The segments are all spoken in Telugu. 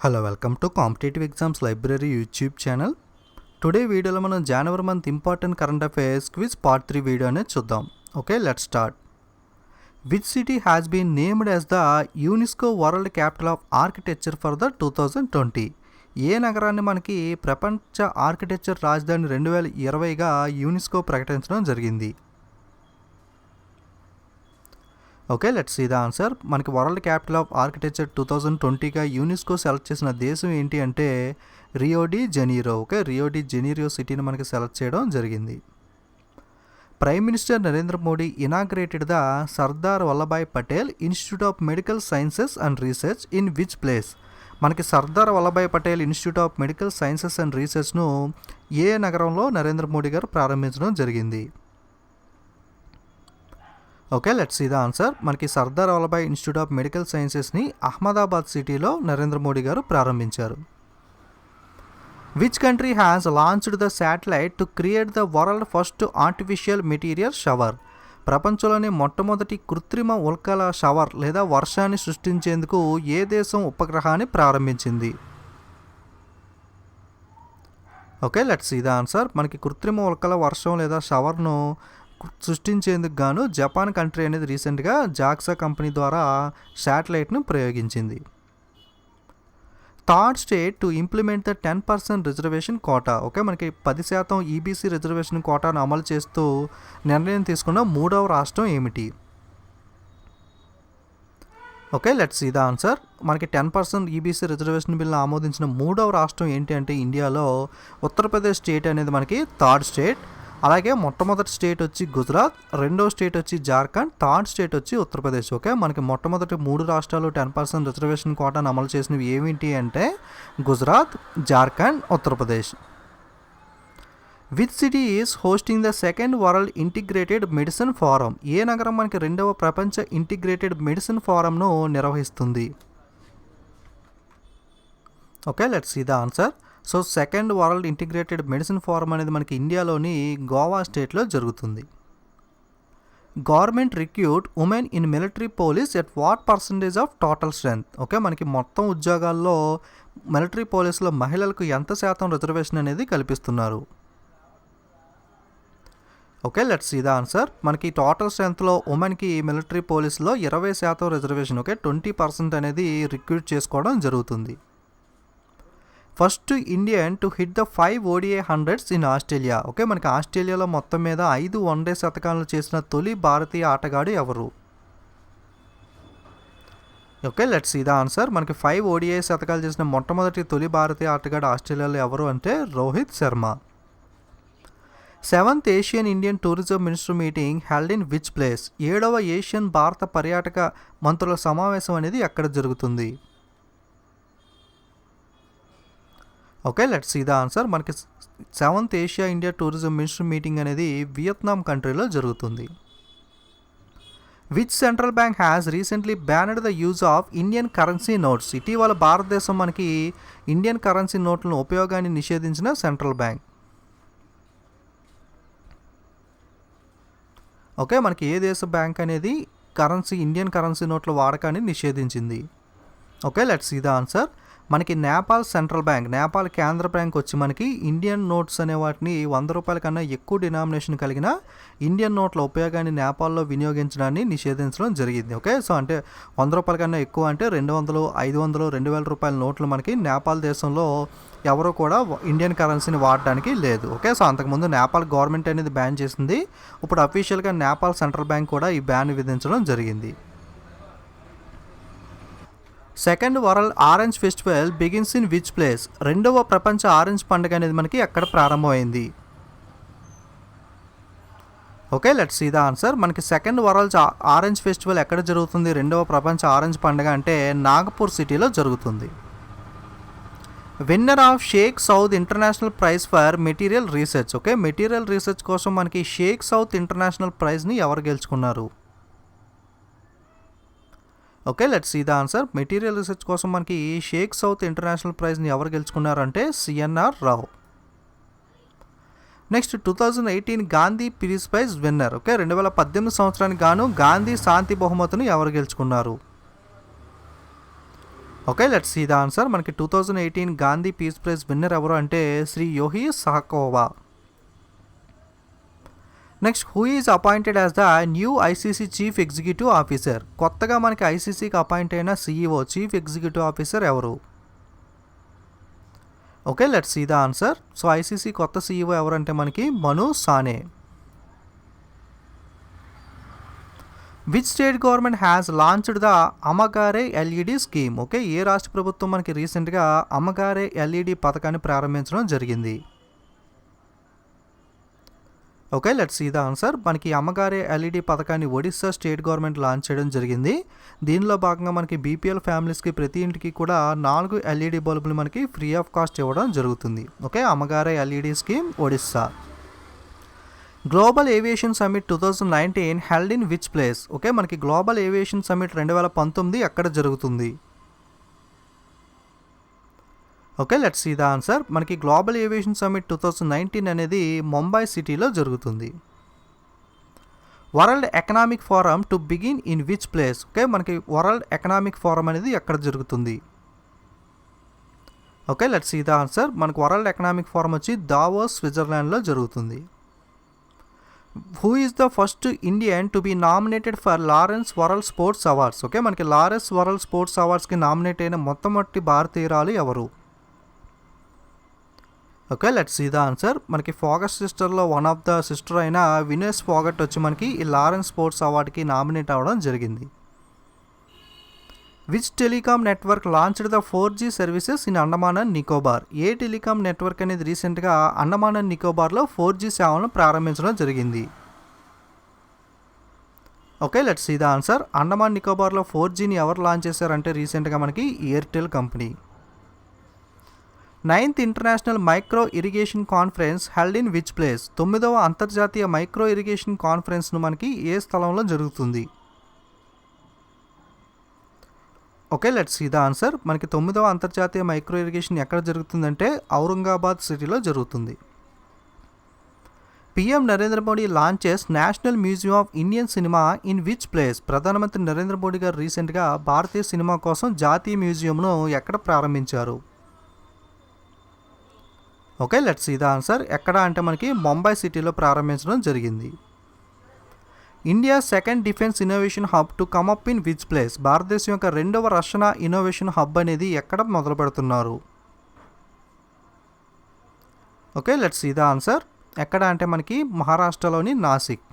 Hello welcome to competitive exams library YouTube channel. Today వీడియోలో మనం జనవరి month important current affairs quiz part 3 video అనేది చూద్దాం. Okay, let's start. Which city has been named as the UNESCO world capital of architecture for the 2020? ఏ నగరాన్ని మనకి ప్రపంచ ఆర్కిటెక్చర్ రాజధాని 2020గా యునెస్కో ప్రకటించడం జరిగింది? Okay, let's see the answer. మనకి వరల్డ్ క్యాపిటల్ ఆఫ్ ఆర్కిటెక్చర్ 2020గా యునెస్కో సెలెక్ట్ చేసిన దేశం ఏంటి అంటే Rio de Janeiro. Okay, Rio de Janeiro సిటీని మనకి సెలెక్ట్ చేయడం జరిగింది. Prime minister Narendra Modi inaugurated the Sardar Vallabhbhai Patel institute of medical sciences and research in which place? మనకి Sardar Vallabhbhai Patel institute of medical sciences and రీసెర్చ్ను ఏ నగరంలో నరేంద్ర మోడీ గారు ప్రారంభించడం జరిగింది? Okay, let's see the answer. మనకి Sardar Vallabhbhai institute of medical సైన్సెస్ని అహ్మదాబాద్ సిటీలో నరేంద్ర మోడీ గారు ప్రారంభించారు. Which country has launched the satellite to create the world first artificial material shower? ప్రపంచంలోని మొట్టమొదటి కృత్రిమ ఉల్కల షవర్ లేదా వర్షాన్ని సృష్టించేందుకు ఏ దేశం ఉపగ్రహాన్ని ప్రారంభించింది? Okay, let's see the answer. మనకి కృత్రిమ ఉల్కల వర్షం లేదా షవర్ను సృష్టించేందుకు గాను జపాన్ కంట్రీ అనేది రీసెంట్గా జాక్సా కంపెనీ ద్వారా శాటిలైట్ను ప్రయోగించింది. Third state to implement the 10% reservation quota. Okay, మనకి 10% ఈబీసీ రిజర్వేషన్ కోటాను అమలు చేస్తూ నిర్ణయం తీసుకున్న మూడవ రాష్ట్రం ఏమిటి? Okay, let's see the answer. మనకి 10% ఈబీసీ రిజర్వేషన్ బిల్లు ఆమోదించిన మూడవ రాష్ట్రం ఏంటి అంటే ఇండియాలో ఉత్తరప్రదేశ్ స్టేట్ అనేది మనకి థర్డ్ స్టేట్. అలాగే మొట్టమొదటి స్టేట్ వచ్చి గుజరాత్, రెండో స్టేట్ వచ్చి జార్ఖండ్, థర్డ్ స్టేట్ వచ్చి ఉత్తరప్రదేశ్. ఓకే, మనకి మొట్టమొదటి 3 రాష్ట్రాలు 10% రిజర్వేషన్ కోటాను అమలు చేసినవి ఏమిటి అంటే Gujarat, Jharkhand, Uttar Pradesh. Which city is hosting the second world integrated medicine forum? ఏ నగరం మనకి రెండవ ప్రపంచ ఇంటిగ్రేటెడ్ మెడిసిన్ ఫోరంను నిర్వహిస్తుంది? Okay, let's see the answer. So second world integrated medicine forum అనేది మనకి ఇండియాలోని గోవా స్టేట్లో జరుగుతుంది. Government recruit women in military police at what percentage of total strength? Okay, మనకి మొత్తం ఉద్యోగాల్లో మిలిటరీ పోలీసులో మహిళలకు ఎంత శాతం రిజర్వేషన్ అనేది కల్పిస్తున్నారు? Okay, let's see the answer. మనకి టోటల్ స్ట్రెంత్లో ఉమెన్కి మిలిటరీ పోలీసులో 20% రిజర్వేషన్. ఓకే, 20% అనేది రిక్రూట్ చేసుకోవడం జరుగుతుంది. First Indian to hit the 5 ODI 100s in Australia. Okay, మనకి ఆస్ట్రేలియాలో మొత్తం మీద 5 వన్డే శతకాలను చేసిన తొలి భారతీయ ఆటగాడు ఎవరు? Okay, let's see the answer. మనకి 5 ODI శతకాలు చేసిన మొట్టమొదటి తొలి భారతీయ ఆటగాడు ఆస్ట్రేలియాలో ఎవరు అంటే Rohit Sharma. 7th Asian Indian tourism minister meeting held in which place? 7వ ఏషియన్ భారత పర్యాటక మంత్రుల సమావేశం అనేది ఎక్కడ జరుగుతుంది? Okay, let's see the answer. మనకి 7th Asia India tourism minister meeting అనేది వియత్నాం కంట్రీలో జరుగుతుంది. Which central bank has recently banned the use of Indian currency notes? ఇటీవల భారతదేశం మనకి ఇండియన్ కరెన్సీ నోట్లను ఉపయోగాన్ని నిషేధించిన సెంట్రల్ బ్యాంక్? ఓకే, మనకి ఏ దేశ బ్యాంక్ అనేది ఇండియన్ కరెన్సీ నోట్ల వాడకాన్ని నిషేధించింది? Okay, let's see the answer. మనకి నేపాల్ సెంట్రల్ బ్యాంక్, నేపాల్ కేంద్ర బ్యాంక్ వచ్చి మనకి ఇండియన్ నోట్స్ అనే వాటిని 100 రూపాయల కన్నా ఎక్కువ డినామినేషన్ కలిగిన ఇండియన్ నోట్ల ఉపయోగాన్ని నేపాల్లో వినియోగించడాన్ని నిషేధించడం జరిగింది. ఓకే, సో అంటే 100 రూపాయల కన్నా ఎక్కువ అంటే 200, 500, 2000 రూపాయల నోట్లు మనకి నేపాల్ దేశంలో ఎవరు కూడా ఇండియన్ కరెన్సీని వాడడానికి లేదు. ఓకే, సో అంతకుముందు నేపాల్ గవర్నమెంట్ అనేది బ్యాన్ చేసింది. ఇప్పుడు అఫీషియల్గా నేపాల్ సెంట్రల్ బ్యాంక్ కూడా ఈ బ్యాన్ విధించడం జరిగింది. Second world orange festival begins in which place? రెండవ ప్రపంచ ఆరెంజ్ పండుగ అనేది మనకి ఎక్కడ ప్రారంభమైంది? Okay, let's see the answer. మనకి సెకండ్ వరల్డ్ ఆరెంజ్ ఫెస్టివల్ ఎక్కడ జరుగుతుంది? రెండవ ప్రపంచ ఆరెంజ్ పండుగ అంటే నాగపూర్ సిటీలో జరుగుతుంది. Winner of Sheikh Saud international prize for material research. Okay, material research కోసం మనకి షేక్ సౌద్ ఇంటర్నేషనల్ ప్రైజ్ని ఎవరు గెలుచుకున్నారు? Okay, let's see the answer. Material research కోసం మనకి షేక్ సౌత్ ఇంటర్నేషనల్ ప్రైజ్ని ఎవరు గెలుచుకున్నారంటే CNR Rao. Next 2018 Gandhi peace prize winner. Okay, 2018 సంవత్సరానికి గాను గాంధీ శాంతి బహుమతిని ఎవరు గెలుచుకున్నారు? Okay, let's see the answer. మనకి 2018 గాంధీ పీస్ ప్రైజ్ విన్నర్ ఎవరు అంటే Shri యోహి Sasakawa. Next, who is appointed as the new ICC chief executive officer? కొత్తగా మనకి ఐసీసీకి అపాయింట్ అయిన సీఈఓ చీఫ్ ఎగ్జిక్యూటివ్ ఆఫీసర్ ఎవరు? Okay, let's see the answer. So ICC కొత్త సీఈఓ ఎవరంటే మనకి Manu Sawhney. Which state government has launched the Ama Ghare LED scheme? ఓకే, ఏ రాష్ట్ర ప్రభుత్వం మనకి రీసెంట్గా అమగారే ఎల్ఈడి పథకాన్ని ప్రారంభించడం జరిగింది? Okay, let's see the answer. మనకి అమ్మగారే ఎల్ఈడి పథకాన్ని ఒడిస్సా స్టేట్ గవర్నమెంట్ లాంచ్ చేయడం జరిగింది. దీనిలో భాగంగా మనకి బీపీఎల్ ఫ్యామిలీస్కి ప్రతి ఇంటికి కూడా 4 ఎల్ఈడి బల్బులు మనకి ఫ్రీ ఆఫ్ కాస్ట్ ఇవ్వడం జరుగుతుంది. Okay, Ama Ghare LED scheme Odisha. Global aviation summit 2019 held in which place? Okay, మనకి గ్లోబల్ ఏవియేషన్ సమ్మిట్ 2019 ఎక్కడ జరుగుతుంది? Okay, let's see the answer. మనకి గ్లోబల్ ఏవియేషన్ సమ్మిట్ 2019 అనేది ముంబై సిటీలో జరుగుతుంది. World economic forum to begin in which place? Okay, మనకి వరల్డ్ ఎకనామిక్ ఫోరం అనేది ఎక్కడ జరుగుతుంది? Okay, let's see the answer. మనకు వరల్డ్ ఎకనామిక్ ఫోరం వచ్చి దావోస్ స్విట్జర్లాండ్లో జరుగుతుంది. Who is the first Indian to be nominated for Laureus world sports awards? Okay, మనకి లారెన్స్ వరల్డ్ స్పోర్ట్స్ అవార్డ్స్కి నామినేట్ అయిన మొట్టమొదటి భారతీయురాలు ఎవరు? Okay, let's see the answer. మనకి ఫోగట్ సిస్టర్లో వన్ ఆఫ్ ద సిస్టర్ అయిన వినెస్ ఫోగట్ వచ్చి మనకి ఈ లారెన్స్ స్పోర్ట్స్ అవార్డుకి నామినేట్ అవ్వడం జరిగింది. Which telecom network launched the 4G services in Andaman and Nicobar? ఏ టెలికామ్ నెట్వర్క్ అనేది రీసెంట్గా అండమాన్ అండ్ నికోబార్లో 4G సేవలను ప్రారంభించడం జరిగింది? Okay, let's see the answer. Andaman నికోబార్లో 4Gని ఎవరు లాంచ్ చేశారంటే రీసెంట్గా మనకి Airtel company. 9th international micro irrigation conference held in which place? 9వ అంతర్జాతీయ మైక్రో ఇరిగేషన్ కాన్ఫరెన్స్ను మనకి ఏ స్థలంలో జరుగుతుంది? Okay, let's see the answer. మనకి 9వ అంతర్జాతీయ మైక్రో ఇరిగేషన్ ఎక్కడ జరుగుతుందంటే ఔరంగాబాద్ సిటీలో జరుగుతుంది. PM Narendra Modi launches national museum of Indian cinema in which place? ప్రధానమంత్రి నరేంద్ర మోడీ గారు రీసెంట్గా భారతీయ సినిమా కోసం జాతీయ మ్యూజియంను ఎక్కడ ప్రారంభించారు? Okay, let's see the answer. ఎక్కడ అంటే మనకి ముంబై సిటీలో ప్రారంభించడం జరిగింది. India second defence innovation hub to come up in which place? భారతదేశం యొక్క 2వ రక్షణ ఇన్నోవేషన్ హబ్ అనేది ఎక్కడ మొదలు పెడుతున్నారు? Okay, let's see the answer. ఎక్కడ అంటే మనకి మహారాష్ట్రలోని Nashik.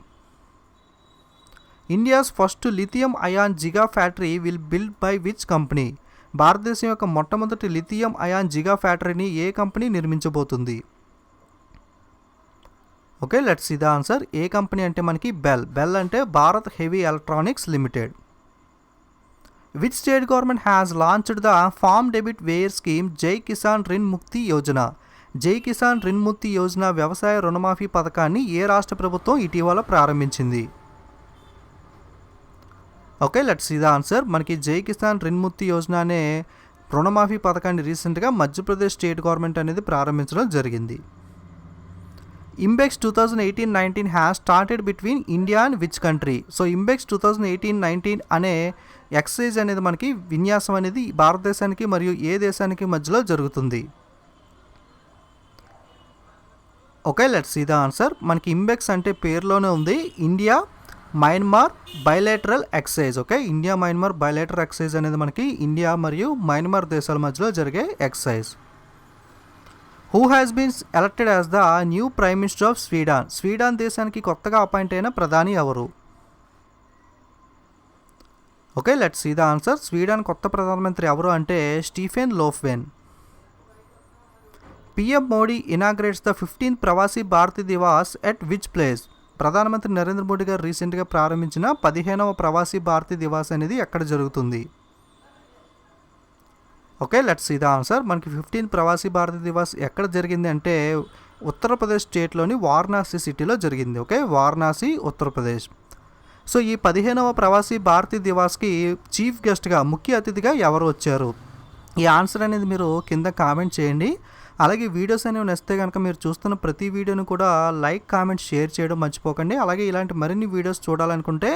India's first lithium ion giga factory will build by which company? భారతదేశం యొక్క మొట్టమొదటి లిథియం అయాన్ జిగా ఫ్యాక్టరీని ఏ కంపెనీ నిర్మించబోతుంది? Okay, let's see the answer. ఏ కంపెనీ అంటే మనకి బెల్ అంటే Bharat heavy electronics limited. Which state government has launched the farm debit waiver scheme Jai Kisan Rin ముక్తి యోజన? జై కిసాన్ రిన్ ముక్తి యోజన వ్యవసాయ రుణమాఫీ పథకాన్ని ఏ రాష్ట్ర ప్రభుత్వం ఇటీవల ప్రారంభించింది? Okay, let's see the answer. మనకి జై కిసాన్ రిన్ ముక్తి యోజన అనే రుణమాఫీ పథకాన్ని రీసెంట్గా మధ్యప్రదేశ్ స్టేట్ గవర్నమెంట్ అనేది ప్రారంభించడం జరిగింది. ఇంబెక్స్ 2018-19 has started between India and which country? So ఇంబెక్స్ 2018-19 అనే ఎక్సైజ్ అనేది మనకి విన్యాసం అనేది భారతదేశానికి మరియు ఏ దేశానికి మధ్యలో జరుగుతుంది? Okay, let's see the answer. మనకి ఇంబెక్స్ అంటే పేరులోనే ఉంది India Myanmar bilateral excise. Okay, India Myanmar bilateral excise అనేది మనకి ఇండియా మరియు మయన్మార్ దేశాల మధ్యలో జరిగే excise. Who has been elected as the new prime minister of Sweden? Sweden దేశానికి కొత్తగా అపాయింట్ అయిన ప్రధాని ఎవరు? Okay, let's see the answer. Sweden కొత్త ప్రధానమంత్రి ఎవరు అంటే Stefan Lofven. PM Modi inaugurates the 15th Pravasi Bharati Diwas at which place? ప్రధానమంత్రి నరేంద్ర మోడీ గారు రీసెంట్గా ప్రారంభించిన 15వ ప్రవాసీ భారతీ దివాస్ అనేది ఎక్కడ జరుగుతుంది? Okay, let's see the answer. మనకి 15th ప్రవాసీ భారతీ దివాస్ ఎక్కడ జరిగింది అంటే ఉత్తరప్రదేశ్ స్టేట్లోని వారణాసి సిటీలో జరిగింది. ఓకే, వారణాసి ఉత్తరప్రదేశ్. సో ఈ 15వ ప్రవాసీ భారతీ దివాస్కి చీఫ్ గెస్ట్గా ముఖ్య అతిథిగా ఎవరు వచ్చారు? ఈ ఆన్సర్ అనేది మీరు కింద కామెంట్ చేయండి. అలాగే వీడియోస్ అనేవి నచ్చితే కనుక మీరు చూస్తున్న ప్రతి వీడియోని కూడా లైక్, కామెంట్, షేర్ చేయడం మర్చిపోకండి. అలాగే ఇలాంటి మరిన్ని వీడియోస్ చూడాలనుకుంటే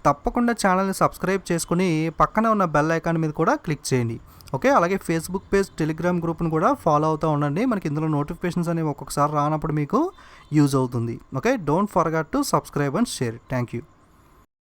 తప్పకుండా ఛానల్ని సబ్స్క్రైబ్ చేసుకుని పక్కన ఉన్న బెల్ ఐకాన్ మీద కూడా క్లిక్ చేయండి. ఓకే, అలాగే ఫేస్బుక్ పేజ్, టెలిగ్రామ్ గ్రూప్ని కూడా ఫాలో అవుతూ ఉండండి. మనకి ఇందులో నోటిఫికేషన్స్ అనేవి ఒక్కొక్కసారి రానప్పుడు మీకు యూజ్ అవుతుంది. Okay, don't forget to subscribe and share. Thank you.